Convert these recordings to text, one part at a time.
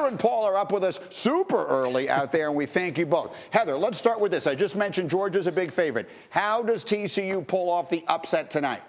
Heather and Paul are up with us super early out there, and we thank you both. Heather, let's start with this. I just mentioned Georgia's a big favorite. How does TCU pull off the upset tonight?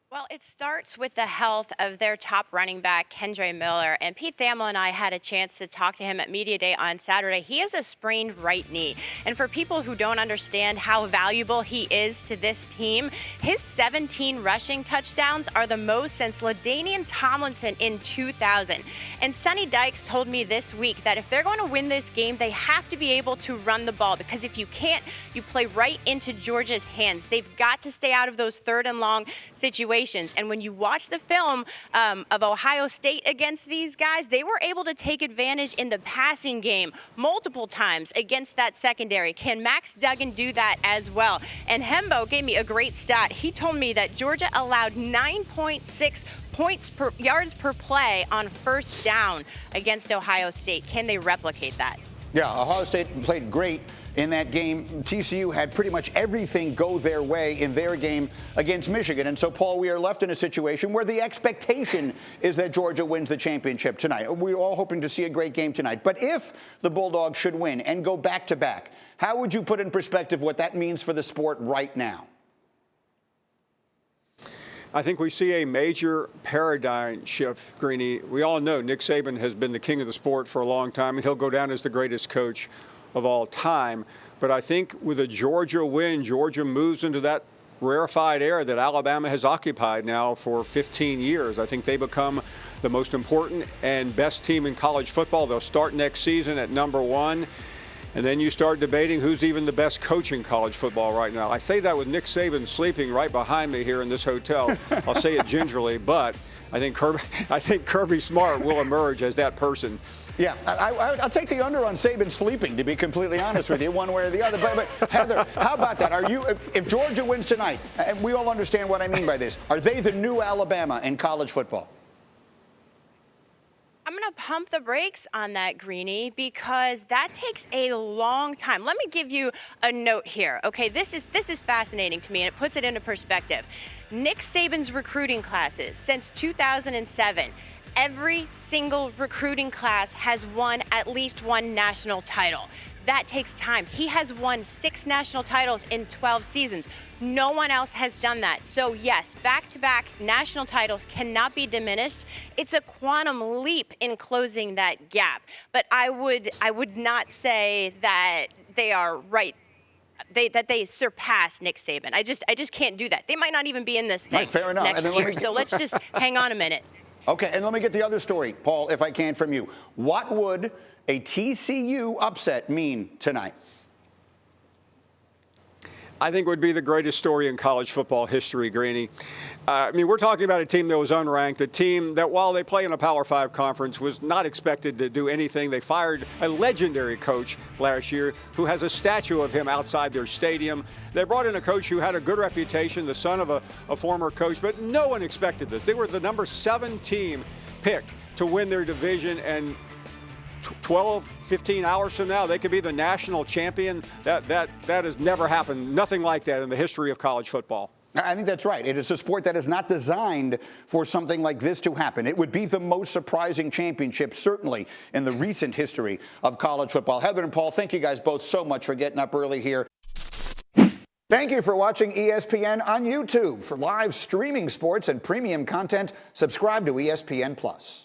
Well, it starts with the health of their top running back, Kendre Miller. And Pete Thamel and I had a chance to talk to him at Media Day on Saturday. He has a sprained right knee. And for people who don't understand how valuable he is to this team, his 17 rushing touchdowns are the most since LaDainian Tomlinson in 2000. And Sonny Dykes told me this week that if they're going to win this game, they have to be able to run the ball, because if you can't, you play right into Georgia's hands. They've got to stay out of those third and long situations. And when you watch the film of Ohio State against these guys, they were able to take advantage in the passing game multiple times against that secondary. Can Max Duggan do that as well? And Hembo gave me a great stat. He told me that Georgia allowed 9.6 yards per play on first down against Ohio State. Can they replicate that? Yeah, Ohio State played great in that game. TCU had pretty much everything go their way in their game against Michigan. And so, Paul, we are left in a situation where the expectation is that Georgia wins the championship tonight. We're all hoping to see a great game tonight. But if the Bulldogs should win and go back-to-back, how would you put in perspective what that means for the sport right now? I think we see a major paradigm shift, Greeny. We all know Nick Saban has been the king of the sport for a long time, and he'll go down as the greatest coach of all time. But I think with a Georgia win, Georgia moves into that rarefied air that Alabama has occupied now for 15 years. I think they become the most important and best team in college football. They'll start next season at #1. And then you start debating who's even the best coach in college football right now. I say that with Nick Saban sleeping right behind me here in this hotel. I'll say it gingerly, but I think Kirby Smart will emerge as that person. Yeah, I'll take the under on Saban sleeping, to be completely honest with you, one way or the other. But Heather, how about that? If Georgia wins tonight, and we all understand what I mean by this, are they the new Alabama in college football? I'm going to pump the brakes on that, Greeny, because that takes a long time. Let me give you a note here. Okay, this is fascinating to me, and it puts it into perspective. Nick Saban's recruiting classes since 2007, every single recruiting class has won at least one national title. That takes time. He has won 6 national titles in 12 seasons. No one else has done that. So yes, back-to-back national titles cannot be diminished. It's a quantum leap in closing that gap. But I would not say that they are right. That they surpass Nick Saban. I just can't do that. They might not even be in this thing right, fair enough. next year. So let's just hang on a minute. Okay, and let me get the other story, Paul, if I can, from you. What would a TCU upset mean tonight? I think would be the greatest story in college football history, Greeny. I mean, we're talking about a team that was unranked, a team that, while they play in a Power 5 conference, was not expected to do anything. They fired a legendary coach last year who has a statue of him outside their stadium. They brought in a coach who had a good reputation, the son of a former coach, but no one expected this. They were the number 7 team picked to win their division, and 12, 15 hours from now, they could be the national champion. That has never happened. Nothing like that in the history of college football. I think that's right. It is a sport that is not designed for something like this to happen. It would be the most surprising championship, certainly, in the recent history of college football. Heather and Paul, thank you guys both so much for getting up early here. Thank you for watching ESPN on YouTube. For live streaming sports and premium content, subscribe to ESPN+.